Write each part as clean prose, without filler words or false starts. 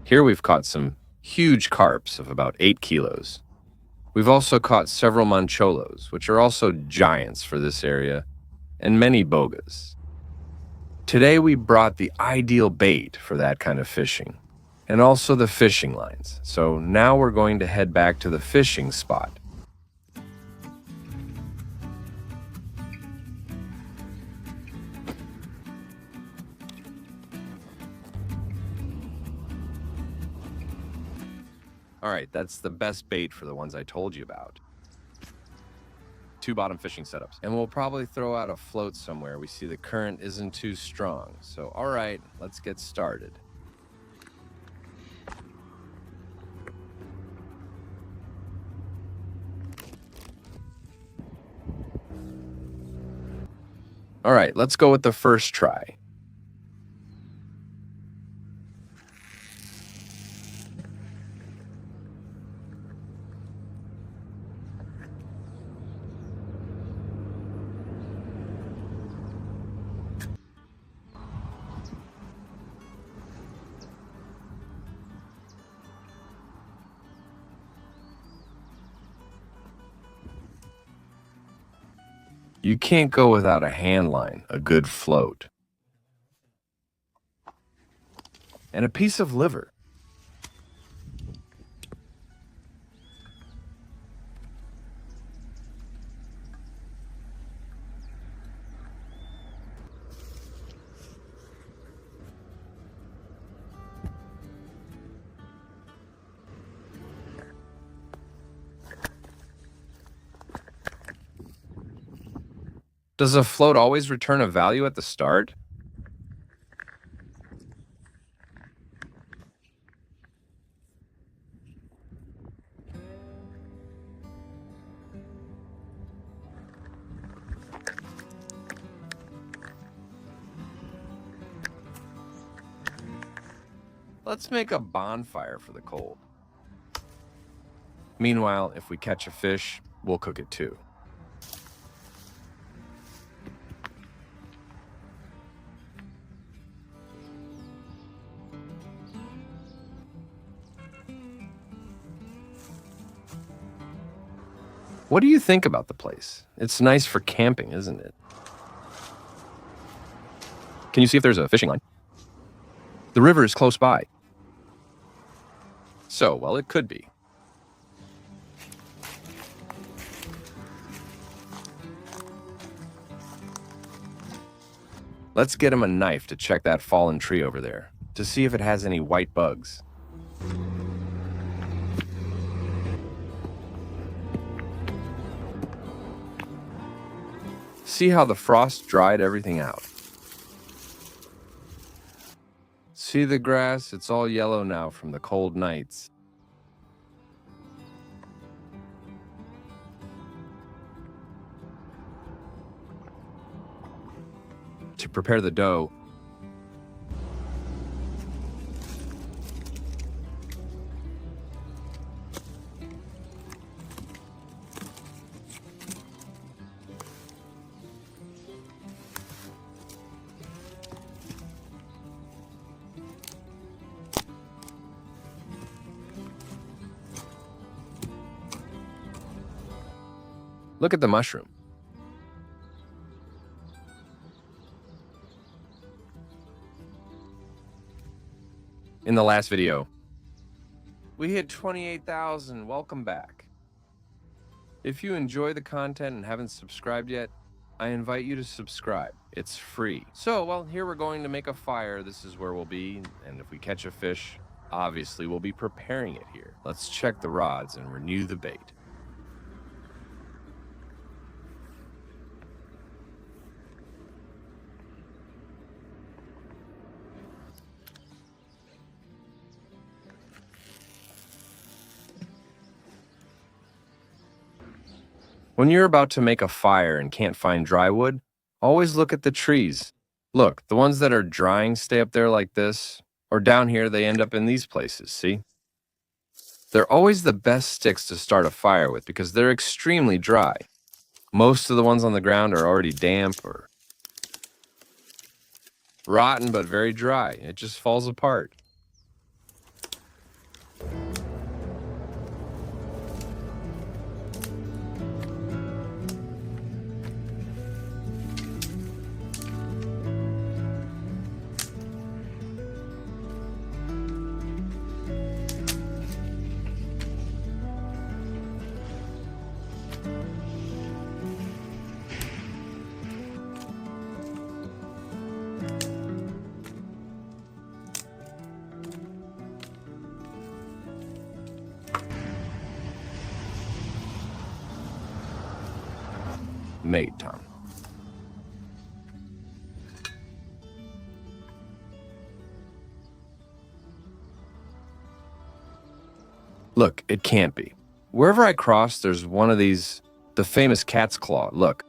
Here we've caught some huge carps of about 8 kilos. We've also caught several mancholos, which are also giants for this area, and many bogas. Today we brought the ideal bait for that kind of fishing, and also the fishing lines. So now we're going to head back to the fishing spot. All right, that's the best bait for the ones I told you about. 2 bottom fishing setups. And we'll probably throw out a float somewhere. We see the current isn't too strong. So, all right, let's get started. All right, let's go with the first try. You can't go without a hand line, a good float, and a piece of liver. Does a float always return a value at the start? Let's make a bonfire for the cold. Meanwhile, if we catch a fish, we'll cook it too. What do you think about the place? It's nice for camping, isn't it? Can you see if there's a fishing line? The river is close by. So, well, it could be. Let's get him a knife to check that fallen tree over there, to see if it has any white bugs. See how the frost dried everything out. See the grass? It's all yellow now from the cold nights. To prepare the dough, look at the mushroom. In the last video, we hit 28,000. Welcome back. If you enjoy the content and haven't subscribed yet, I invite you to subscribe. It's free. So, well, here we're going to make a fire. This is where we'll be. And if we catch a fish, obviously we'll be preparing it here. Let's check the rods and renew the bait. When you're about to make a fire and can't find dry wood, always look at the trees. Look, the ones that are drying stay up there like this, or down here they end up in these places, see? They're always the best sticks to start a fire with because they're extremely dry. Most of the ones on the ground are already damp or rotten, but very dry. It just falls apart. mate, Tom. Look, it can't be. Wherever I cross, there's one of these, the famous cat's claw. Look.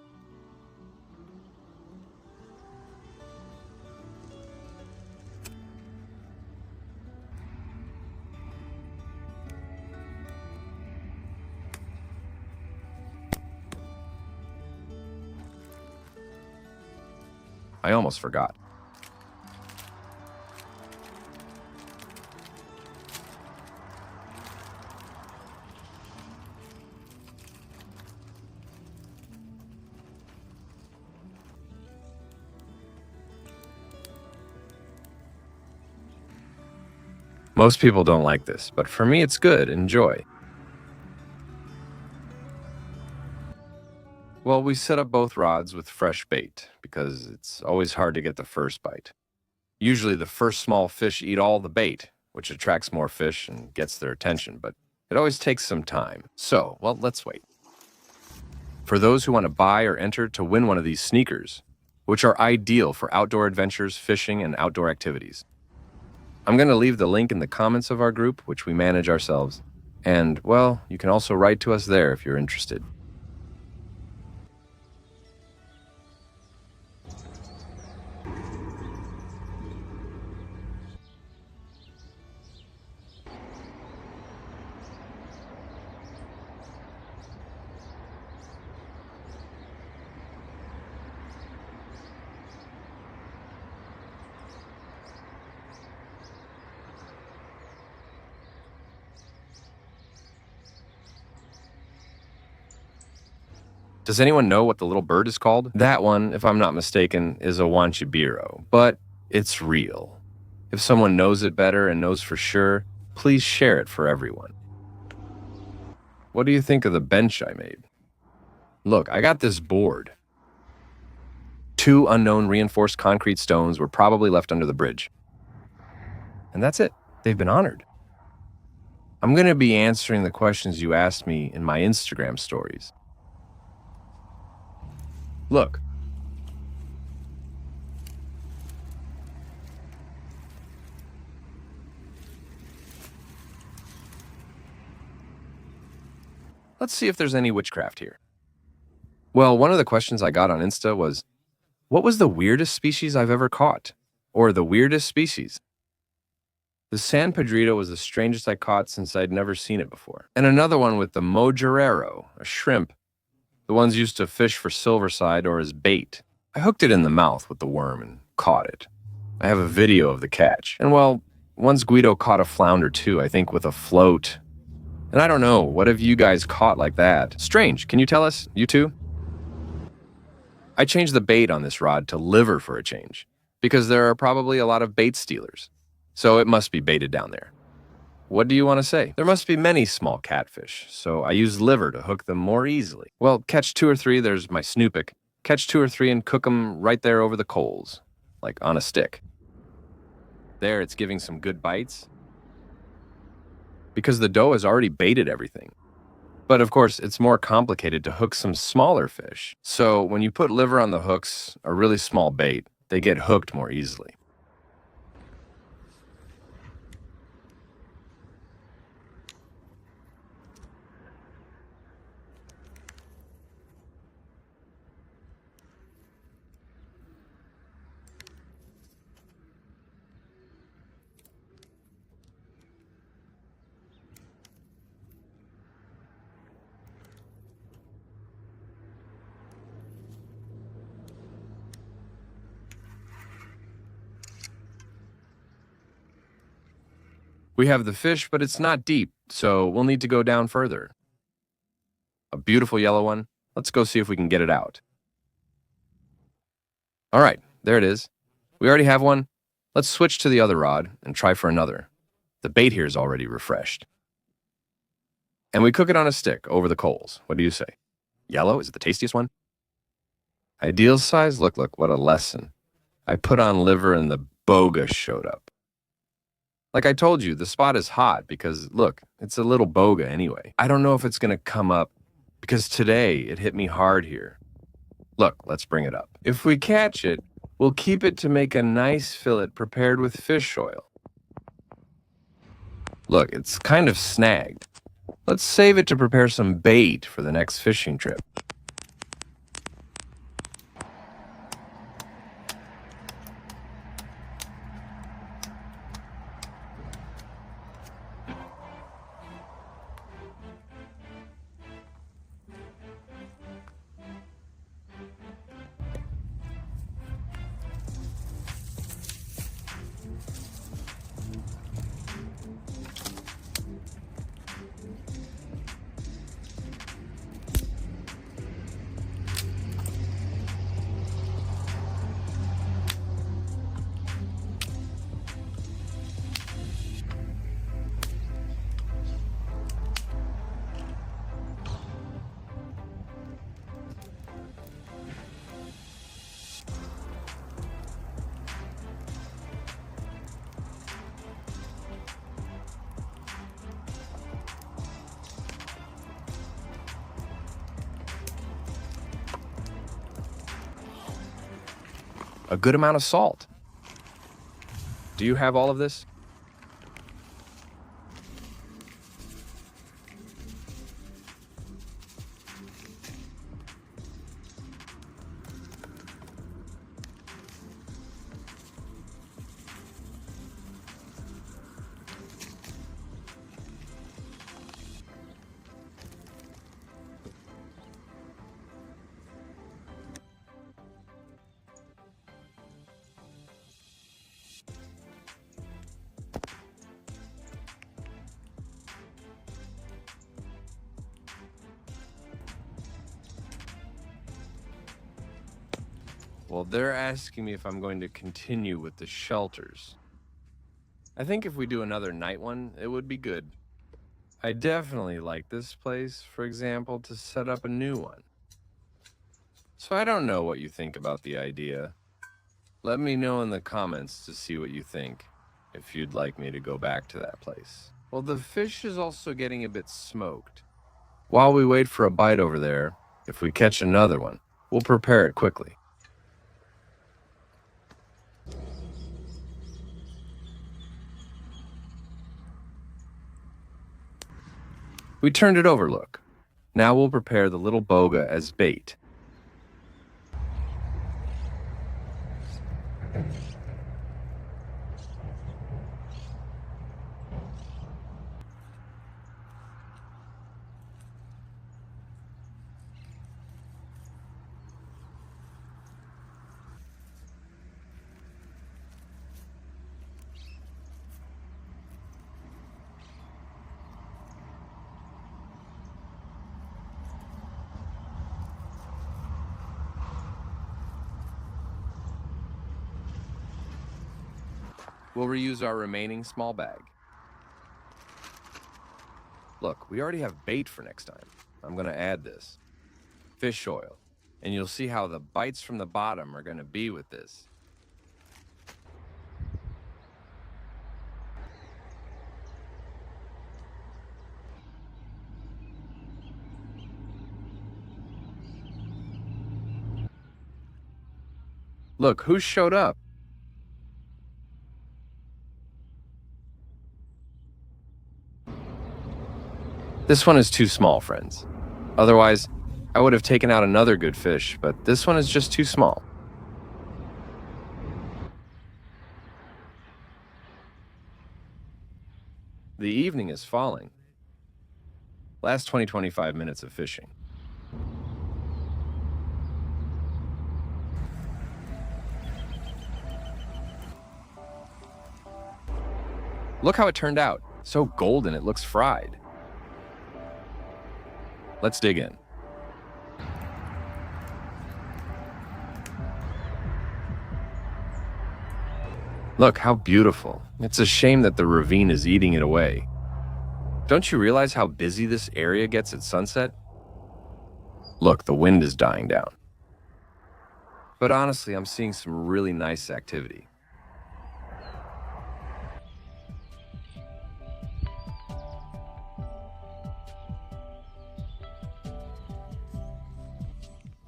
I almost forgot. Most people don't like this, but for me it's good. Enjoy. Well, we set up both rods with fresh bait because it's always hard to get the first bite. Usually the first small fish eat all the bait, which attracts more fish and gets their attention, but it always takes some time. So, well, let's wait. For those who want to buy or enter to win one of these sneakers, which are ideal for outdoor adventures, fishing, and outdoor activities, I'm going to leave the link in the comments of our group, which we manage ourselves. And, well, you can also write to us there if you're interested. Does anyone know what the little bird is called? That one, if I'm not mistaken, is a wanchibiro, but it's real. If someone knows it better and knows for sure, please share it for everyone. What do you think of the bench I made? Look, I got this board. 2 unknown reinforced concrete stones were probably left under the bridge. And that's it. They've been honored. I'm going to be answering the questions you asked me in my Instagram stories. Look. Let's see if there's any witchcraft here. Well, one of the questions I got on Insta was, what was the weirdest species I've ever caught? Or the weirdest species? The San Pedrito was the strangest I caught since I'd never seen it before. And another one with the mojarero, a shrimp. The ones used to fish for silverside or as bait. I hooked it in the mouth with the worm and caught it. I have a video of the catch. And well, once Guido caught a flounder too, I think with a float. And I don't know, what have you guys caught like that? Strange, can you tell us? You too? I changed the bait on this rod to liver for a change, because there are probably a lot of bait stealers. So it must be baited down there. What do you want to say? There must be many small catfish, so I use liver to hook them more easily. Well, catch 2 or 3, there's my snoopik. Catch 2 or 3 and cook them right there over the coals, like on a stick. There, it's giving some good bites, because the dough has already baited everything. But of course, it's more complicated to hook some smaller fish. So when you put liver on the hooks, a really small bait, they get hooked more easily. We have the fish, but it's not deep, so we'll need to go down further. A beautiful yellow one. Let's go see if we can get it out. All right, there it is. We already have one. Let's switch to the other rod and try for another. The bait here is already refreshed. And we cook it on a stick over the coals. What do you say? Yellow, is it the tastiest one? Ideal size? Look, what a lesson. I put on liver and the boga showed up. Like I told you, the spot is hot because, look, it's a little boga anyway. I don't know if it's going to come up because today it hit me hard here. Look, let's bring it up. If we catch it, we'll keep it to make a nice fillet prepared with fish oil. Look, it's kind of snagged. Let's save it to prepare some bait for the next fishing trip. A good amount of salt. Do you have all of this? Well, they're asking me if I'm going to continue with the shelters. I think if we do another night one, it would be good. I definitely like this place, for example, to set up a new one. So I don't know what you think about the idea. Let me know in the comments to see what you think, if you'd like me to go back to that place. Well, the fish is also getting a bit smoked. While we wait for a bite over there, if we catch another one, we'll prepare it quickly. We turned it over, look. Now we'll prepare the little boga as bait. We'll reuse our remaining small bag. Look, we already have bait for next time. I'm going to add this. Fish oil. And you'll see how the bites from the bottom are going to be with this. Look, who showed up? This one is too small, friends. Otherwise, I would have taken out another good fish, but this one is just too small. The evening is falling. Last 20-25 minutes of fishing. Look how it turned out. So golden it looks fried. Let's dig in. Look how beautiful. It's a shame that the ravine is eating it away. Don't you realize how busy this area gets at sunset? Look, the wind is dying down. But honestly, I'm seeing some really nice activity.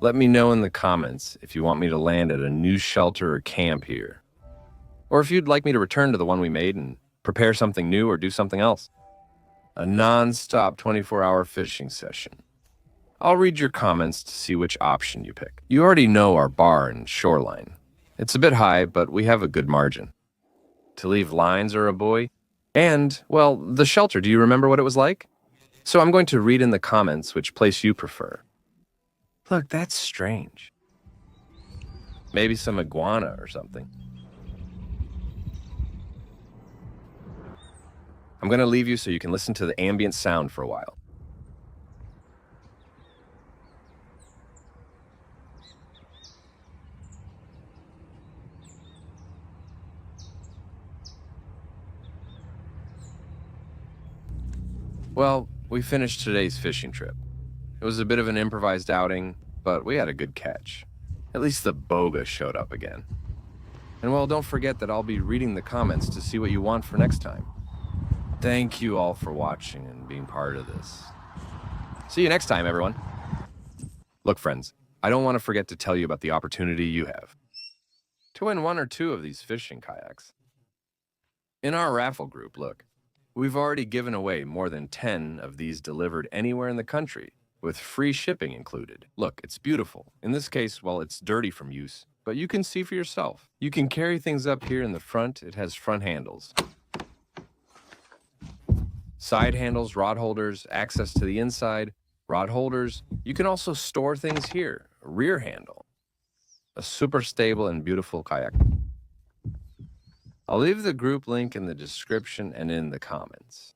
Let me know in the comments if you want me to land at a new shelter or camp here, or if you'd like me to return to the one we made and prepare something new or do something else. A non-stop 24-hour fishing session. I'll read your comments to see which option you pick. You already know our bar and shoreline. It's a bit high, but we have a good margin. To leave lines are a boy. And, well, the shelter, do you remember what it was like? So I'm going to read in the comments which place you prefer. Look, that's strange. Maybe some iguana or something. I'm going to leave you so you can listen to the ambient sound for a while. Well, we finished today's fishing trip. It was a bit of an improvised outing, but we had a good catch. At least the boga showed up again. And well, don't forget that I'll be reading the comments to see what you want for next time. Thank you all for watching and being part of this. See you next time, everyone. Look, friends, I don't want to forget to tell you about the opportunity you have to win one or two of these fishing kayaks. In our raffle group, look, we've already given away more than 10 of these delivered anywhere in the country, with free shipping included. Look, it's beautiful. In this case, well, it's dirty from use, but you can see for yourself. You can carry things up here in the front. It has front handles, side handles, rod holders, access to the inside, rod holders. You can also store things here, a rear handle. A super stable and beautiful kayak. I'll leave the group link in the description and in the comments.